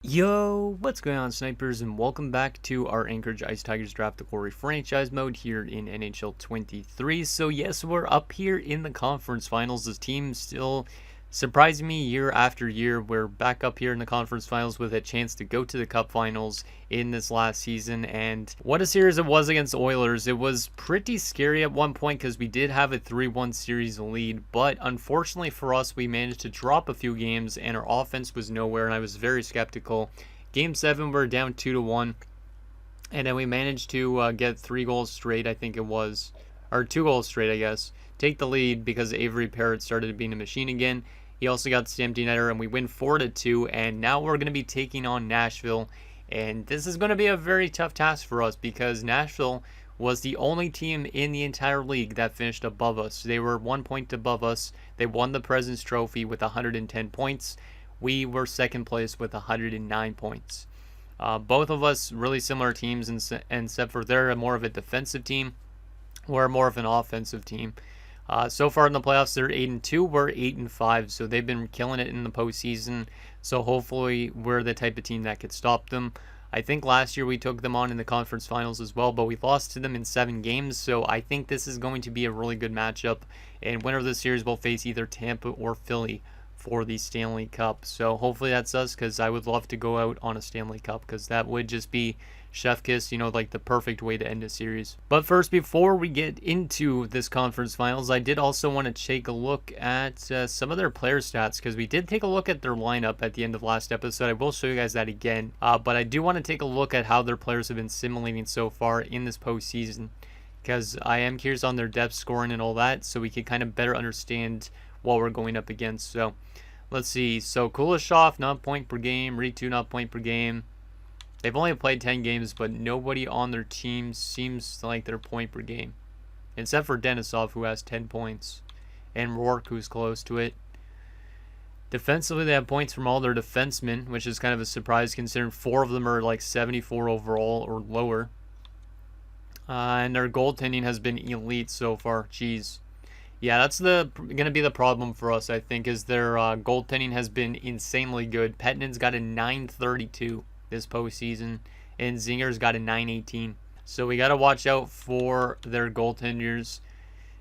Yo, what's going on, snipers, and welcome back to our Anchorage Ice Tigers Draft the Quarry franchise mode here in NHL 23. So yes, we're up here in the conference finals. This team still surprising me year after year. We're back up here in the conference finals with a chance to go to the cup finals in this last season, and what a series it was against the Oilers. It was pretty scary at one point because we did have a 3-1 series lead, but unfortunately for us, we managed to drop a few games and our offense was nowhere, and I was very skeptical. Game 7, we're down 2-1, and then we managed to get 3 goals straight, I think it was, or 2 goals straight, I guess, take the lead because Avery Parrott started being a machine again. He also got the empty netter, and we win 4-2, and now we're going to be taking on Nashville, and this is going to be a very tough task for us because Nashville was the only team in the entire league that finished above us. They were 1 point above us. They won the President's Trophy with 110 points. We were second place with 109 points. Both of us really similar teams, except for they're more of a defensive team. We're more of an offensive team. So far in the playoffs, they're 8-2. We're 8-5. So they've been killing it in the postseason. So hopefully we're the type of team that could stop them. I think last year we took them on in the conference finals as well, but we lost to them in 7 games. So I think this is going to be a really good matchup. And winner of the series will face either Tampa or Philly for the Stanley Cup. So hopefully that's us, because I would love to go out on a Stanley Cup, because that would just be chef kiss, like the perfect way to end a series. But first, before we get into this conference finals, I did also want to take a look at some of their player stats, because we did take a look at their lineup at the end of last episode. I will show you guys that again, but I do want to take a look at how their players have been simulating so far in this postseason, because I am curious on their depth scoring and all that, so we can kind of better understand what we're going up against. So let's see. So Kuleshov, not point per game. Ritu, not point per game. They've only played 10 games, but nobody on their team seems like they're point per game, except for Denisov, who has 10 points, and Rourke, who's close to it. Defensively, they have points from all their defensemen, which is kind of a surprise considering 4 of them are like 74 overall or lower. And their goaltending has been elite so far. Jeez. Yeah, that's going to be the problem for us, I think, is their goaltending has been insanely good. Pettinen's got a 932 this postseason, and Zinger's got a 918. So we got to watch out for their goaltenders.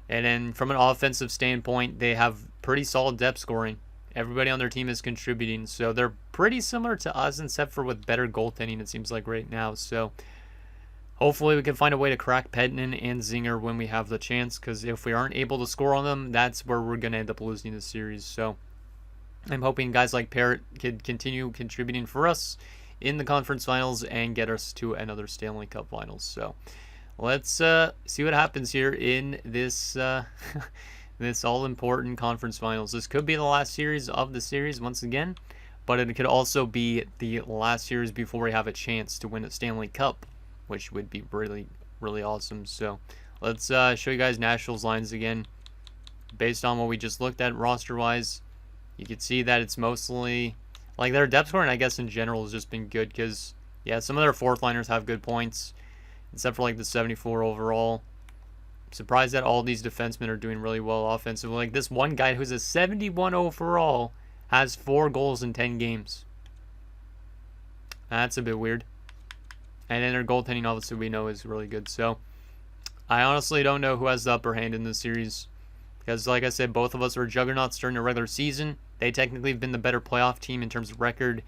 And then from an offensive standpoint, they have pretty solid depth scoring. Everybody on their team is contributing, so they're pretty similar to us, except for with better goaltending, it seems like right now. So hopefully we can find a way to crack Pettinen and Zinger when we have the chance, because if we aren't able to score on them, that's where we're going to end up losing the series. So I'm hoping guys like Parrott could continue contributing for us in the conference finals and get us to another Stanley Cup finals. So let's see what happens here in this this all-important conference finals. This could be the last series of the series once again, but it could also be the last series before we have a chance to win a Stanley Cup, which would be really, really awesome. So let's show you guys Nashville's lines again. Based on what we just looked at roster-wise, you can see that it's mostly, like, their depth scoring, I guess, in general has just been good, because, yeah, some of their fourth liners have good points, except for, like, the 74 overall. I'm surprised that all these defensemen are doing really well offensively. Like, this one guy who's a 71 overall has 4 goals in 10 games. That's a bit weird. And then their goaltending, obviously, we know is really good. So I honestly don't know who has the upper hand in this series, because, like I said, both of us are juggernauts during the regular season. They technically have been the better playoff team in terms of record,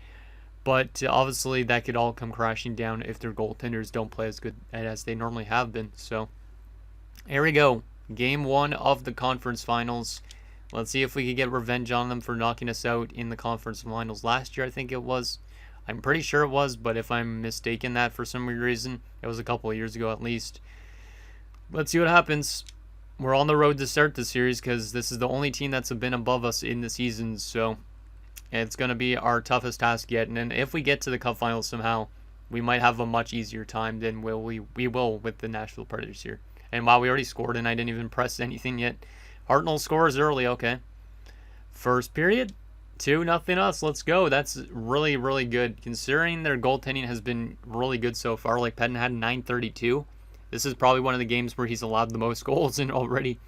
but obviously that could all come crashing down if their goaltenders don't play as good as they normally have been. So here we go. Game 1 of the conference finals. Let's see if we can get revenge on them for knocking us out in the conference finals last year, I think it was. I'm pretty sure it was, but if I'm mistaken that for some weird reason, it was a couple of years ago at least. Let's see what happens. We're on the road to start the series, because this is the only team that's been above us in the season, so it's going to be our toughest task yet. And then if we get to the Cup Finals somehow, we might have a much easier time than we will with the Nashville Predators here. And wow, we already scored, and I didn't even press anything yet. Hartnell scores early, okay. First period, 2-0 us. Let's go. That's really, really good, considering their goaltending has been really good so far. Like, Pettinen had 932. This is probably one of the games where he's allowed the most goals in already.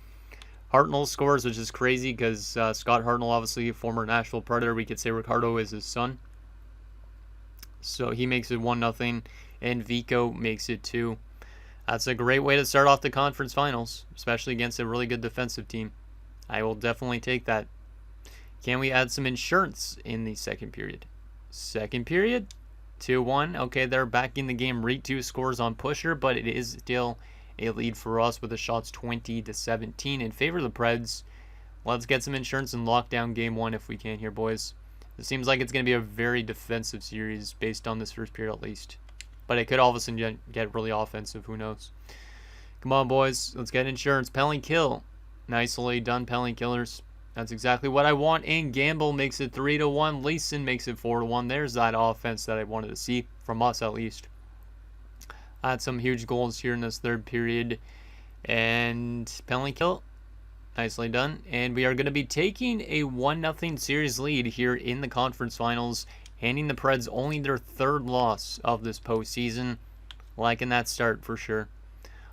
Hartnell scores, which is crazy because Scott Hartnell, obviously a former Nashville Predator. We could say Ricardo is his son. So he makes it 1-0, and Vico makes it 2. That's a great way to start off the conference finals, especially against a really good defensive team. I will definitely take that. Can we add some insurance in the second period? Second period, 2-1. Okay, they're back in the game. Ritu scores on Pusher, but it is still a lead for us with the shots 20-17 in favor of the Preds. Let's get some insurance and lock down game 1 if we can here, boys. It seems like it's going to be a very defensive series based on this first period at least. But it could all of a sudden get really offensive. Who knows? Come on, boys. Let's get insurance. Penalty kill. Nicely done, penalty killers. That's exactly what I want. And Gamble makes it 3-1. Leeson makes it 4-1. There's that offense that I wanted to see from us at least. I had some huge goals here in this third period. And penalty kill. Nicely done. And we are going to be taking a 1-0 series lead here in the conference finals, handing the Preds only their third loss of this postseason. Liking that start for sure.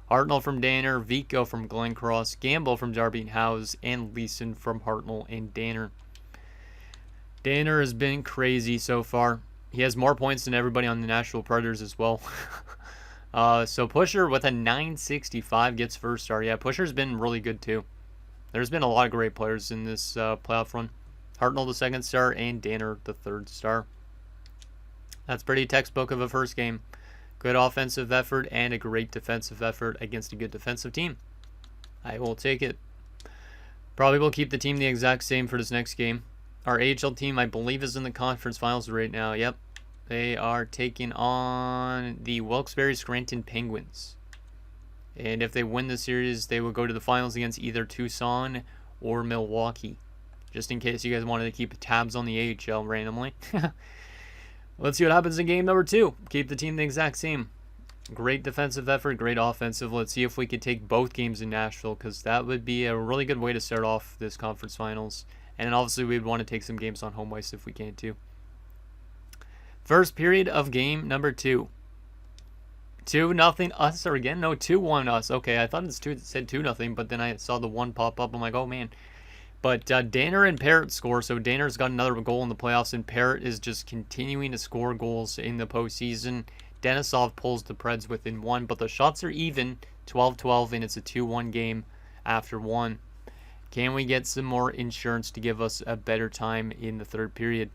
Hartnell from Danner, Vico from Glencross, Gamble from Darby and Howes, and Leeson from Hartnell and Danner. Danner has been crazy so far. He has more points than everybody on the Nashville Predators as well. So Pusher with a 965 gets first star. Yeah, Pusher's been really good too. There's been a lot of great players in this playoff run. Hartnell the second star and Danner the third star. That's pretty textbook of a first game. Good offensive effort and a great defensive effort against a good defensive team. I will take it. Probably will keep the team the exact same for this next game. Our AHL team, I believe, is in the conference finals right now. Yep. They are taking on the Wilkes-Barre Scranton Penguins. And if they win the series, they will go to the finals against either Tucson or Milwaukee. Just in case you guys wanted to keep tabs on the AHL randomly. Let's see what happens in game number 2. Keep the team the exact same. Great defensive effort, great offensive. Let's see if we could take both games in Nashville, because that would be a really good way to start off this conference finals. And then obviously we'd want to take some games on home ice if we can too. First period of game number 2. 2-0 us, or again? No, 2-1 us. Okay, I thought it said 2-0, but then I saw the 1 pop up. I'm like, oh man. But Danner and Parrott score, so Danner's got another goal in the playoffs, and Parrott is just continuing to score goals in the postseason. Denisov pulls the Preds within 1, but the shots are even, 12-12, and it's a 2-1 game after 1. Can we get some more insurance to give us a better time in the third period?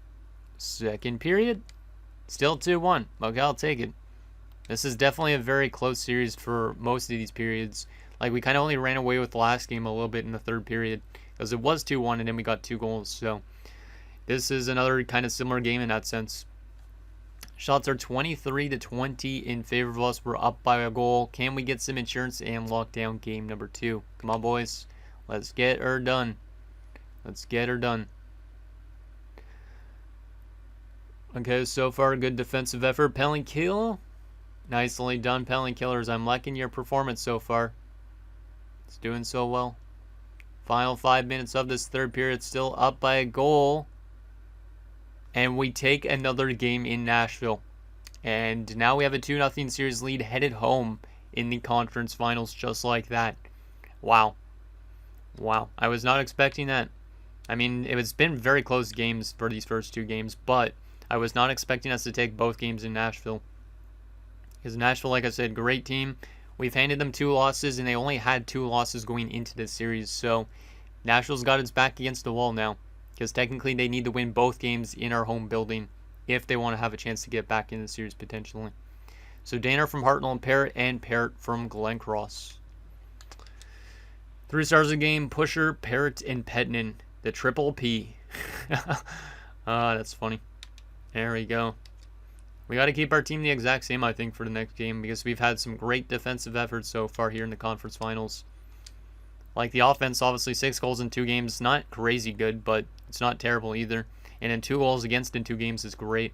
Second period, still 2-1. Okay, I'll take it. This is definitely a very close series for most of these periods. Like, we kind of only ran away with the last game a little bit in the third period, because it was 2-1 and then we got 2 goals. So this is another kind of similar game in that sense. Shots are 23-20 in favor of us. We're up by a goal. Can we get some insurance and lock down game number 2? Come on, boys. Let's get her done. Let's get her done. Okay, so far good defensive effort. Penalty kill. Nicely done, penalty killers. I'm liking your performance so far. It's doing so well. Final 5 minutes of this third period, still up by a goal. And we take another game in Nashville. And now we have a 2-0 series lead headed home in the conference finals just like that. Wow. Wow. I was not expecting that. I mean, it's been very close games for these first 2 games, but I was not expecting us to take both games in Nashville. Because Nashville, like I said, great team. We've handed them 2 losses, and they only had 2 losses going into this series. So Nashville's got its back against the wall now, because technically they need to win both games in our home building if they want to have a chance to get back in the series potentially. So Danner from Hartnell and Parrott from Glencross. 3 stars of the game: Pusher, Parrott, and Petnin. The triple P. That's funny. There we go. We got to keep our team the exact same, I think, for the next game, because we've had some great defensive efforts so far here in the conference finals. Like the offense, obviously 6 goals in 2 games, not crazy good, but it's not terrible either. And then 2 goals against in 2 games is great.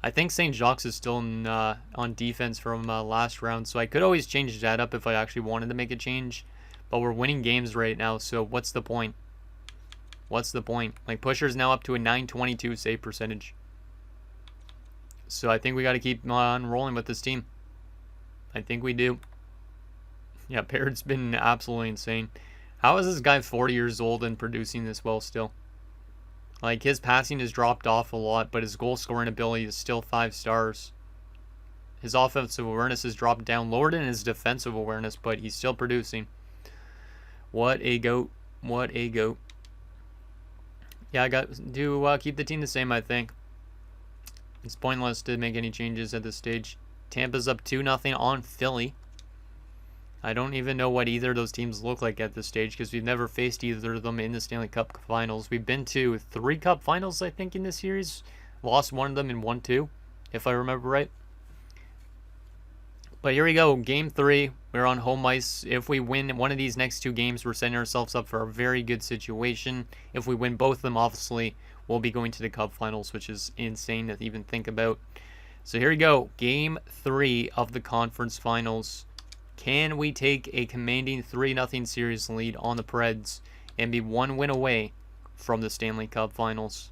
I think St. Jacques is still on defense from last round, so I could always change that up if I actually wanted to make a change. But we're winning games right now, so what's the point? What's the point? Like, Pusher's now up to a .922 save percentage. So I think we got to keep on rolling with this team. I think we do. Yeah, Parrott's been absolutely insane. How is this guy 40 years old and producing this well still? Like, his passing has dropped off a lot, but his goal scoring ability is still 5 stars. His offensive awareness has dropped down, lower than his defensive awareness, but he's still producing. What a goat. What a goat. Yeah, I got to keep the team the same, I think. It's pointless to make any changes at this stage. Tampa's up 2-0 on Philly. I don't even know what either of those teams look like at this stage because we've never faced either of them in the Stanley Cup Finals. We've been to 3 Cup Finals, I think, in this series. Lost one of them and won 2, if I remember right. But here we go, Game 3. We're on home ice. If we win one of these next 2 games, we're setting ourselves up for a very good situation. If we win both of them, obviously, we'll be going to the Cup Finals, which is insane to even think about. So here we go, Game 3 of the Conference Finals. Can we take a commanding 3-0 series lead on the Preds and be 1 win away from the Stanley Cup Finals?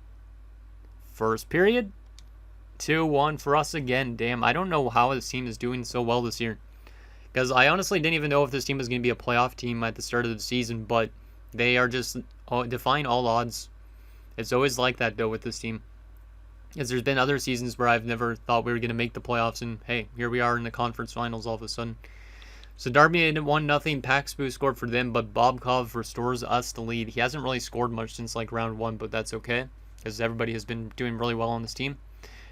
First period, 2-1 for us again. Damn, I don't know how this team is doing so well this year. Because I honestly didn't even know if this team was going to be a playoff team at the start of the season, but they are just defying all odds. It's always like that, though, with this team. Because there's been other seasons where I've never thought we were going to make the playoffs, and hey, here we are in the Conference Finals all of a sudden. So Darby had 1-0. Paxbu scored for them, but Bobkov restores us the lead. He hasn't really scored much since like round 1, but that's okay because everybody has been doing really well on this team.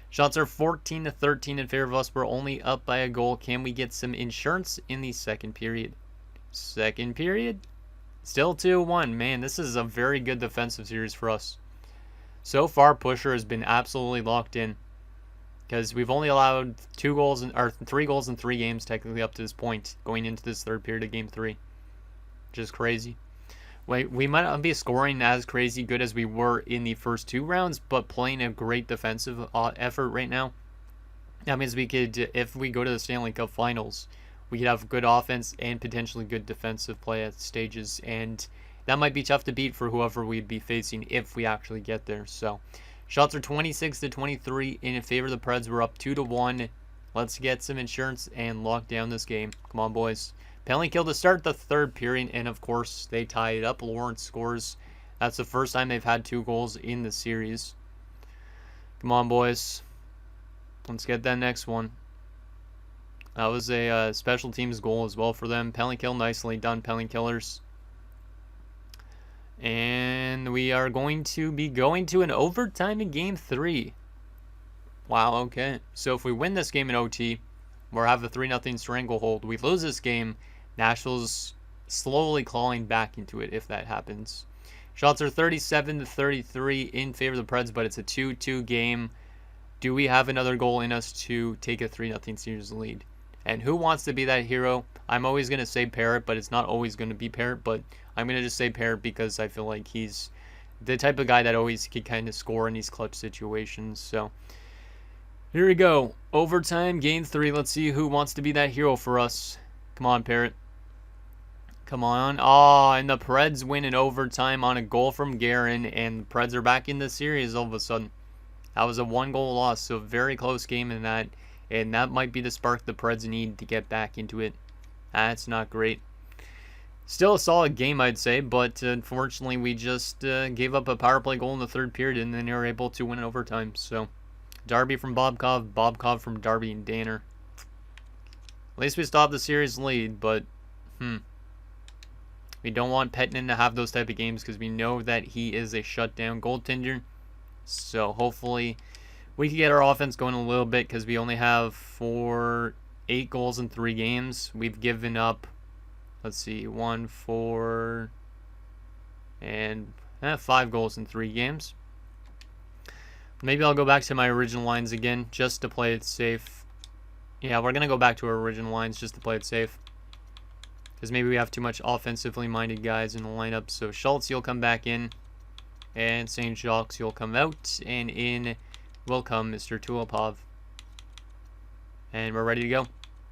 Shots are 14-13 in favor of us. We're only up by a goal. Can we get some insurance in the second period? Second period, still 2-1. Man, this is a very good defensive series for us. So far, Pusher has been absolutely locked in. Because we've only allowed 3 goals in 3 games technically up to this point, going into this third period of Game 3. Which is crazy. We might not be scoring as crazy good as we were in the first 2 rounds, but playing a great defensive effort right now. That means we could, if we go to the Stanley Cup Finals, we could have good offense and potentially good defensive play at stages. And that might be tough to beat for whoever we'd be facing if we actually get there. So shots are 26-23 in favor of the Preds. We're up 2-1. Let's get some insurance and lock down this game. Come on, boys. Penalty kill to start the third period, and of course, they tie it up. Lawrence scores. That's the first time they've had 2 goals in the series. Come on, boys. Let's get that next one. That was a special teams goal as well for them. Penalty kill, nicely done, penalty killers. And we are going to be going to an overtime in Game 3. Wow, okay. So if we win this game in OT, we'll have a 3-0 stranglehold. We lose this game, Nashville's slowly clawing back into it if that happens. Shots are 37-33 in favor of the Preds, but it's a 2-2 game. Do we have another goal in us to take a 3-0 series lead? And who wants to be that hero? I'm always going to say Parrott, but it's not always going to be Parrott. But I'm going to just say Parrott because I feel like he's the type of guy that always can kind of score in these clutch situations. So here we go. Overtime, Game 3. Let's see who wants to be that hero for us. Come on, Parrott. Come on. Oh, and the Preds win in overtime on a goal from Guerin. And the Preds are back in the series all of a sudden. That was a 1-goal loss, so very close game in that. And that might be the spark the Preds need to get back into it. That's not great. Still a solid game, I'd say, but unfortunately we just gave up a power play goal in the third period, and then they were able to win in overtime. So, Darby from Bobkov, Bobkov from Darby and Danner. At least we still have the series lead, but we don't want Petnin to have those type of games because we know that he is a shutdown goaltender. So hopefully we can get our offense going a little bit because we only have 8 goals in 3 games. We've given up, let's see, 1, 4, and 5 goals in 3 games. Maybe I'll go back to my original lines again just to play it safe. Yeah, we're going to go back to our original lines just to play it safe. Because maybe we have too much offensively minded guys in the lineup. So Schultz, you'll come back in. And St. Jacques, you'll come out. And in will come Mr. Tulipov. And we're ready to go.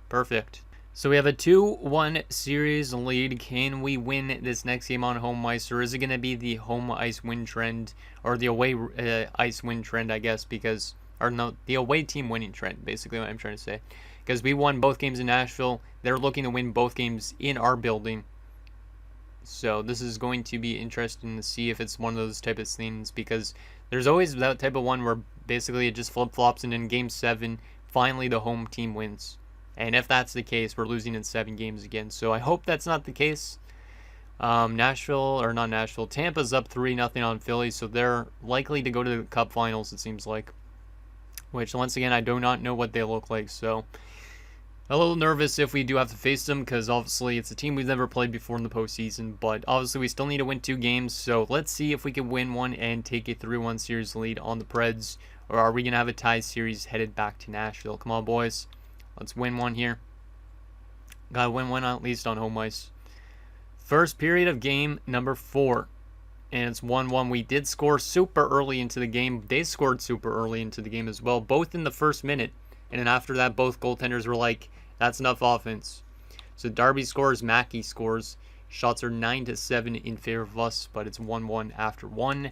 Perfect. So we have a 2-1 series lead. Can we win this next game on home ice? Or is it going to be the home ice win trend? Or the away ice win trend, I guess. Because, or no, the away team winning trend. Basically what I'm trying to say. Because we won both games in Nashville. They're looking to win both games in our building. So this is going to be interesting to see if it's one of those type of things. Because There's always that type of one where basically it just flip-flops, and in Game 7, finally the home team wins. And if that's the case, we're losing in 7 games again. So I hope that's not the case. Tampa's up 3-0 on Philly, so they're likely to go to the Cup Finals, it seems like. Which, once again, I do not know what they look like, so a little nervous if we do have to face them, because obviously it's a team we've never played before in the postseason, but obviously we still need to win 2 games, so let's see if we can win one and take a 3-1 series lead on the Preds, or are we going to have a tie series headed back to Nashville? Come on, boys. Let's win one here. Gotta win one at least on home ice. First period of game number 4, and it's 1-1. We did score super early into the game. They scored super early into the game as well, both in the first minute. And then after that, both goaltenders were like, that's enough offense. So Darby scores, Mackey scores. Shots are 9-7 in favor of us, but it's 1-1 after 1.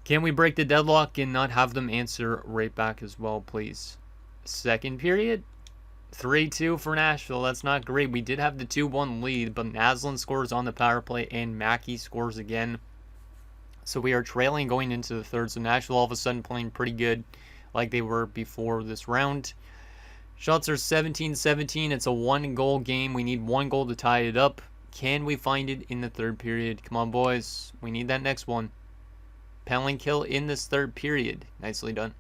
Can we break the deadlock and not have them answer right back as well, please? Second period, 3-2 for Nashville. That's not great. We did have the 2-1 lead, but Naslund scores on the power play and Mackey scores again. So we are trailing going into the third. So Nashville all of a sudden playing pretty good like they were before this round. Shots are 17-17. It's a 1-goal game. We need 1 goal to tie it up. Can we find it in the third period? Come on, boys. We need that next one. Penalty kill in this third period. Nicely done.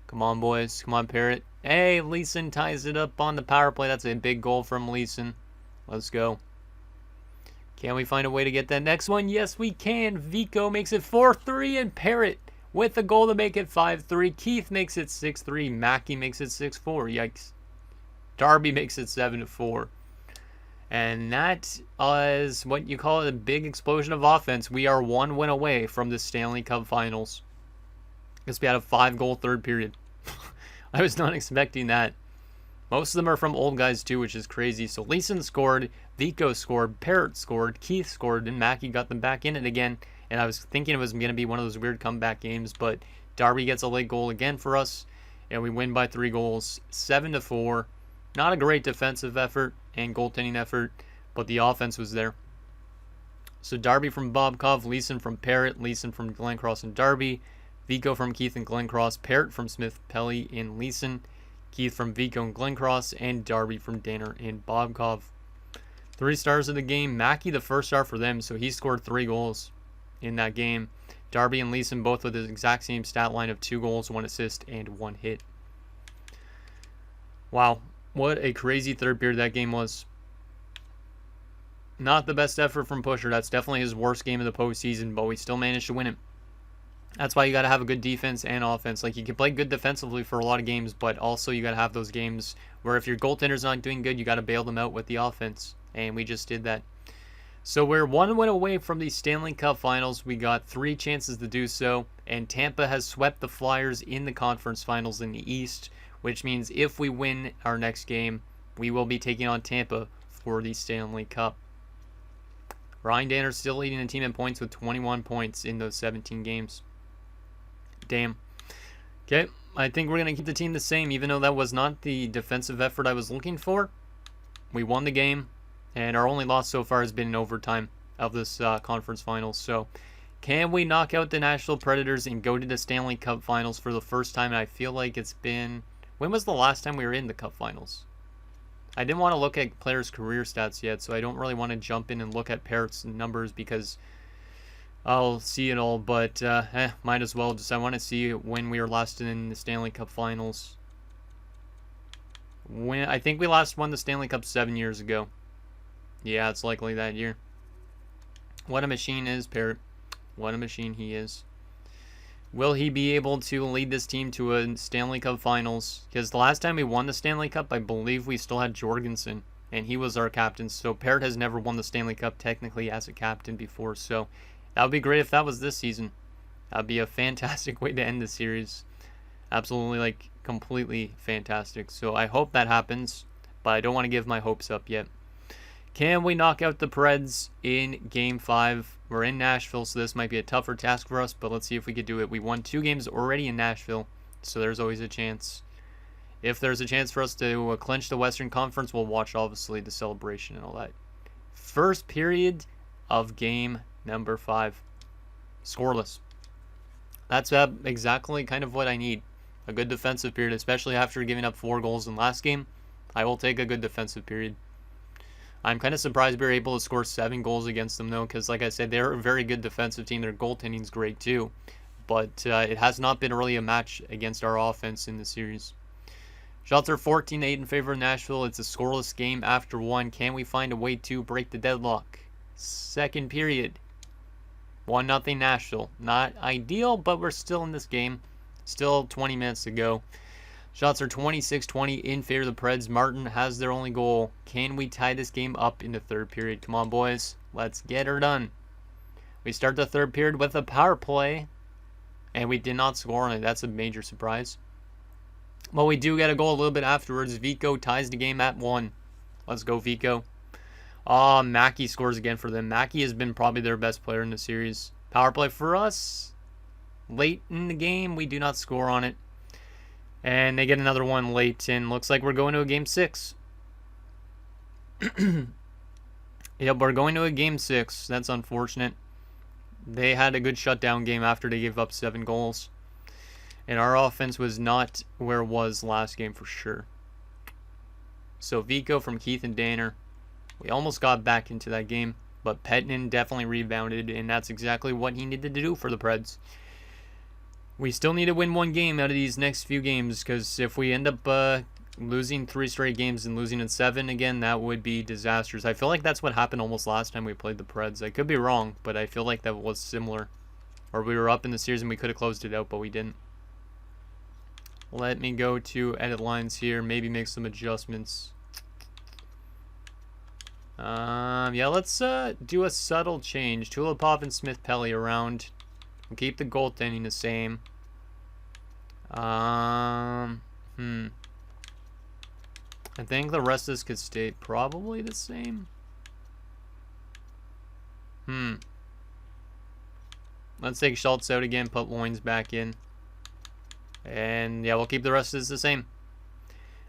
Come on, boys. Come on, Parrott. Hey, Leeson ties it up on the power play. That's a big goal from Leeson. Let's go. Can we find a way to get that next one? Yes, we can. Vico makes it 4-3, and Parrott with the goal to make it 5-3. Keith makes it 6-3. Mackey makes it 6-4. Yikes. Darby makes it 7-4. And that is what you call a big explosion of offense. We are 1 win away from the Stanley Cup Finals. Guess we had a 5-goal third period. I was not expecting that. Most of them are from old guys too, which is crazy. So Leeson scored, Vico scored, Parrott scored, Keith scored, and Mackey got them back in it again. And I was thinking it was going to be one of those weird comeback games, but Darby gets a late goal again for us, and we win by 3 goals, 7-4. Not a great defensive effort and goaltending effort, but the offense was there. So Darby from Bobkov, Leeson from Parrott, Leeson from Glencross and Darby, Vico from Keith and Glencross, Parrott from Smith, Pelly, and Leeson, Keith from Vico and Glencross, and Darby from Danner and Bobkov. 3 stars of the game. Mackey the first star for them, so he scored 3 goals in that game. Darby and Leeson both with the exact same stat line of 2 goals, 1 assist, and 1 hit. Wow, what a crazy third period that game was. Not the best effort from Pusher. That's definitely his worst game of the postseason, but we still managed to win it. That's why you got to have a good defense and offense. Like, you can play good defensively for a lot of games, but also you got to have those games where if your goaltender's not doing good, you got to bail them out with the offense. And we just did that. So we're 1 win away from the Stanley Cup Finals. We got 3 chances to do so. And Tampa has swept the Flyers in the conference finals in the East, which means if we win our next game, we will be taking on Tampa for the Stanley Cup. Ryan Danner's still leading the team in points with 21 points in those 17 games. Damn. Okay, I think we're going to keep the team the same, even though that was not the defensive effort I was looking for. We won the game, and our only loss so far has been in overtime of this conference finals. So, can we knock out the Nashville Predators and go to the Stanley Cup Finals for the first time? And I feel like it's been... When was the last time we were in the Cup Finals? I didn't want to look at players' career stats yet, so I don't really want to jump in and look at Parrott's numbers because I'll see it all, but might as well. Just I want to see when we were last in the Stanley Cup Finals. When I think we last won the Stanley Cup 7 years ago. Yeah, it's likely that year. What a machine is Parrott. What a machine he is. Will he be able to lead this team to a Stanley Cup Finals? Because the last time we won the Stanley Cup, I believe we still had Jorgensen, and he was our captain. So Parrott has never won the Stanley Cup technically as a captain before. So that would be great if that was this season. That would be a fantastic way to end the series. Absolutely, like, completely fantastic. So I hope that happens, but I don't want to give my hopes up yet. Can we knock out the Preds in Game 5? We're in Nashville, so this might be a tougher task for us, but let's see if we could do it. We won 2 games already in Nashville, so there's always a chance. If there's a chance for us to clinch the Western Conference, we'll watch, obviously, the celebration and all that. First period of game number 5. Scoreless. That's exactly kind of what I need. A good defensive period, especially after giving up 4 goals in last game. I will take a good defensive period. I'm kind of surprised we were able to score 7 goals against them, though, because, like I said, they're a very good defensive team. Their goaltending's great, too. But it has not been really a match against our offense in the series. Shots are 14-8 in favor of Nashville. It's a scoreless game after 1. Can we find a way to break the deadlock? Second period. 1-0 Nashville. Not ideal, but we're still in this game. Still 20 minutes to go. Shots are 26-20 in favor of the Preds. Martin has their only goal. Can we tie this game up in the third period? Come on, boys. Let's get her done. We start the third period with a power play, and we did not score on it. That's a major surprise. But we do get a goal a little bit afterwards. Vico ties the game at 1. Let's go, Vico. Mackey scores again for them. Mackey has been probably their best player in the series. Power play for us. Late in the game, we do not score on it. And they get another one late, and looks like we're going to a game 6. Yep, we're going to a game 6. That's unfortunate. They had a good shutdown game after they gave up 7 goals. And our offense was not where it was last game for sure. So Vico from Keith and Danner. We almost got back into that game, but Petnin definitely rebounded, and that's exactly what he needed to do for the Preds. We still need to win 1 game out of these next few games, because if we end up losing 3 straight games and losing in 7 again, that would be disastrous. I feel like that's what happened almost last time we played the Preds. I could be wrong, but I feel like that was similar. Or we were up in the series and we could have closed it out, but we didn't. Let me go to edit lines here, maybe make some adjustments. Yeah, let's do a subtle change. Tulipov and Smith-Pelly around. We'll keep the goaltending the same. I think the rest of this could stay probably the same. Let's take Schultz out again, put Loins back in. And yeah, we'll keep the rest of this the same.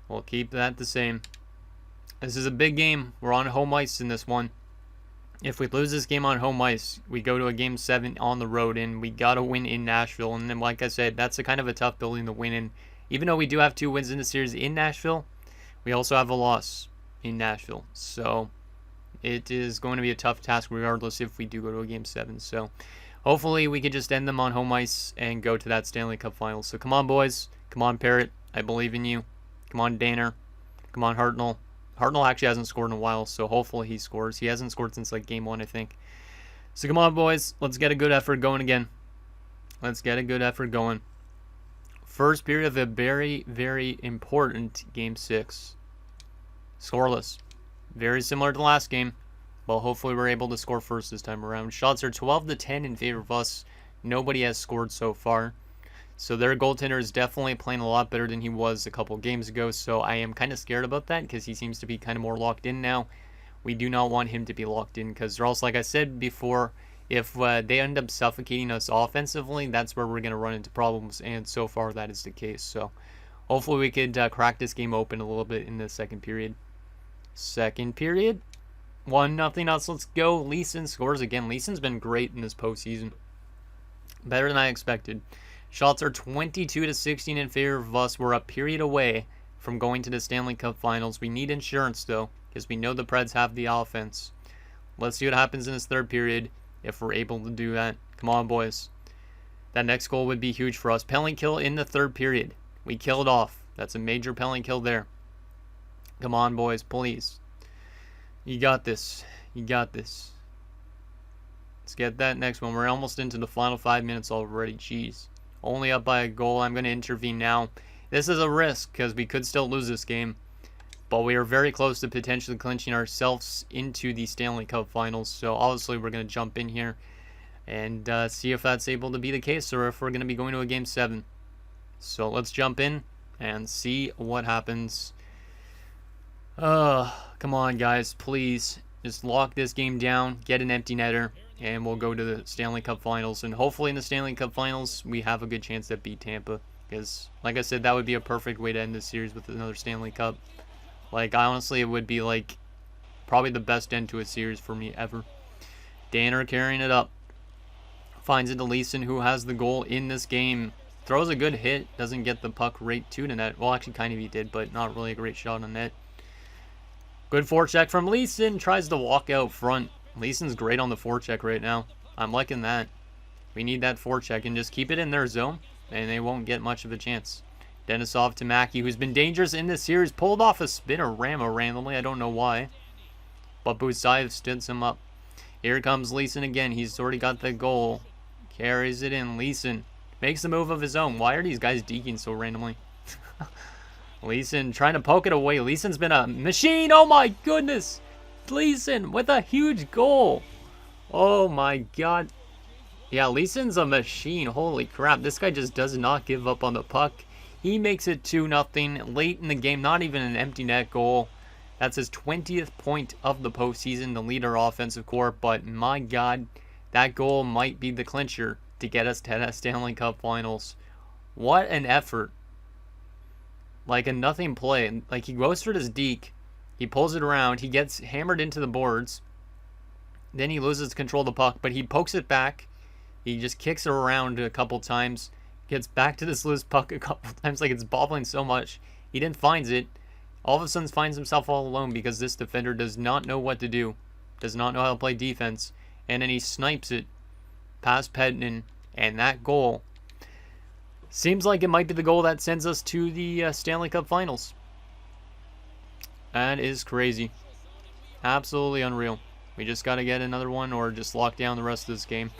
We'll keep that the same. This is a big game. We're on home ice in this one. If we lose this game on home ice, we go to a game 7 on the road, and we got to win in Nashville. And then, like I said, that's a kind of a tough building to win in. Even though we do have 2 wins in the series in Nashville, we also have a loss in Nashville. So it is going to be a tough task regardless if we do go to a game 7. So hopefully we can just end them on home ice and go to that Stanley Cup Finals. So come on, boys. Come on, Parrott. I believe in you. Come on, Danner. Come on, Hartnell. Hartnell actually hasn't scored in a while, so hopefully he scores. He hasn't scored since like game 1, I think. So come on, boys. Let's get a good effort going again. Let's get a good effort going. First period of a very, very important game 6. Scoreless. Very similar to the last game. Well, hopefully we're able to score first this time around. Shots are 12-10 in favor of us. Nobody has scored so far. So their goaltender is definitely playing a lot better than he was a couple games ago. So I am kind of scared about that because he seems to be kind of more locked in now. We do not want him to be locked in because or else, like I said before, if they end up suffocating us offensively, that's where we're going to run into problems. And so far that is the case. So hopefully we could crack this game open a little bit in the second period. Second period. 1-0 us. Let's go. Leeson scores again. Leeson's been great in this postseason. Better than I expected. Shots are 22-16 in favor of us. We're a period away from going to the Stanley Cup Finals. We need insurance, though, because we know the Preds have the offense. Let's see what happens in this third period if we're able to do that. Come on, boys. That next goal would be huge for us. Penalty kill in the third period. We killed off. That's a major penalty kill there. Come on, boys, please. You got this. You got this. Let's get that next one. We're almost into the final 5 minutes already. Jeez. Only up by a goal. I'm going to intervene now. This is a risk because we could still lose this game. But we are very close to potentially clinching ourselves into the Stanley Cup Finals. So obviously we're going to jump in here and see if that's able to be the case or if we're going to be going to a Game 7. So let's jump in and see what happens. Come on, guys. Please. Just lock this game down. Get an empty netter. And we'll go to the Stanley Cup Finals. And hopefully in the Stanley Cup Finals, we have a good chance to beat Tampa. Because, like I said, that would be a perfect way to end this series with another Stanley Cup. Like, honestly, it would be, like, probably the best end to a series for me ever. Danner carrying it up. Finds it to Leeson, who has the goal in this game. Throws a good hit. Doesn't get the puck right to the net. Well, actually, kind of he did, but not really a great shot on net. Good forecheck from Leeson. Tries to walk out front. Leeson's great on the forecheck right now. I'm liking that. We need that forecheck and just keep it in their zone, and they won't get much of a chance. Denisov to Mackey, who's been dangerous in this series. Pulled off a spinner Ramo randomly. I don't know why. But Busayev stood him up. Here comes Leeson again. He's already got the goal. Carries it in. Leeson makes the move of his own. Why are these guys deking so randomly? Leeson trying to poke it away. Leeson's been a machine. Oh my goodness. Leeson with a huge goal. Oh my god. Yeah, Leeson's a machine. Holy crap. This guy just does not give up on the puck. He makes it 2-0 late in the game. Not even an empty net goal. That's his 20th point of the postseason to lead our offensive core. But my god, that goal might be the clincher to get us to that Stanley Cup Finals. What an effort. Like a nothing play. Like he goes for his deke. He pulls it around. He gets hammered into the boards. Then he loses control of the puck. But he pokes it back. He just kicks it around a couple times. Gets back to this loose puck a couple times. Like it's bobbling so much. He then finds it. All of a sudden finds himself all alone because this defender does not know what to do. Does not know how to play defense. And then he snipes it past Petnin. And that goal seems like it might be the goal that sends us to the Stanley Cup Finals. That is crazy. Absolutely unreal. We just got to get another one or just lock down the rest of this game.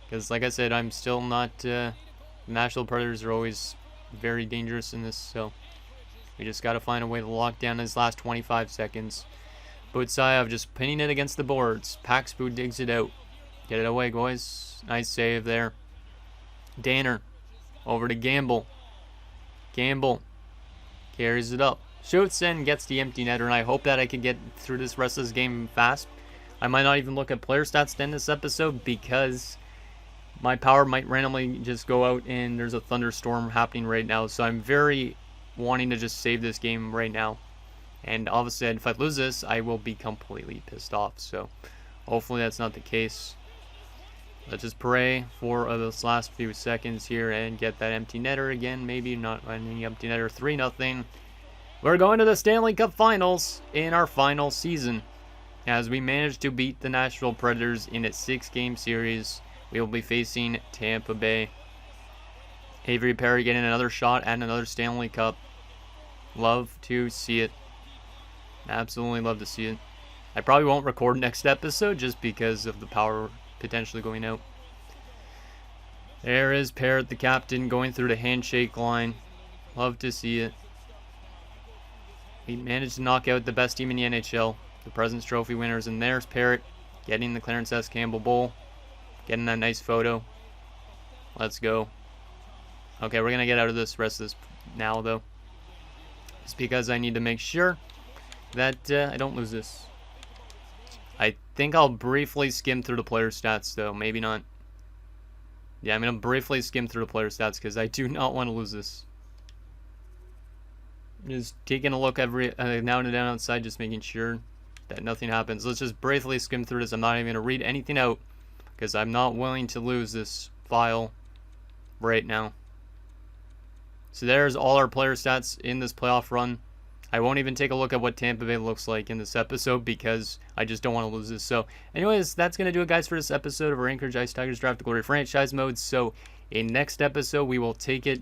Because like I said, I'm still not... the Nashville Predators are always very dangerous in this, so we just got to find a way to lock down his last 25 seconds. Butsayev just pinning it against the boards. Paxbu digs it out. Get it away, boys. Nice save there. Danner over to Gamble. Gamble carries it up. Shoots and gets the empty netter, and I hope that I can get through this rest of this game fast. I might not even look at player stats to end this episode because my power might randomly just go out and there's a thunderstorm happening right now. So I'm very wanting to just save this game right now. And obviously if I lose this, I will be completely pissed off. So hopefully that's not the case. Let's just pray for those last few seconds here and get that empty netter again. Maybe not any empty netter. 3-0. We're going to the Stanley Cup Finals in our final season. As we managed to beat the Nashville Predators in a 6-game series, we will be facing Tampa Bay. Avery Perry getting another shot at another Stanley Cup. Love to see it. Absolutely love to see it. I probably won't record next episode just because of the power potentially going out. There is Parrott, the captain, going through the handshake line. Love to see it. He managed to knock out the best team in the NHL, the President's Trophy winners, and there's Parrott getting the Clarence S. Campbell Bowl. Getting that nice photo. Let's go. Okay, we're going to get out of this rest of this now, though. It's because I need to make sure that I don't lose this. I think I'll briefly skim through the player stats, though. Maybe not. Yeah, I'm going to briefly skim through the player stats because I do not want to lose this. Just taking a look every now and then outside, just making sure that nothing happens. Let's just briefly skim through this. I'm not even going to read anything out because I'm not willing to lose this file right now. So there's all our player stats in this playoff run. I won't even take a look at what Tampa Bay looks like in this episode because I just don't want to lose this. So anyways, that's going to do it, guys, for this episode of our Anchorage Ice Tigers Draft to Glory franchise mode. So in next episode, we will take it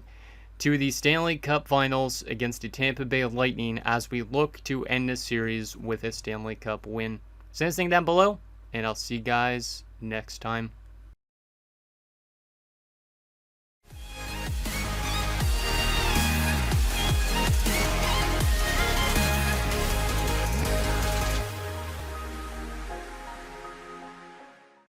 to the Stanley Cup Finals against the Tampa Bay Lightning as we look to end this series with a Stanley Cup win. Send us anything down below, and I'll see you guys next time.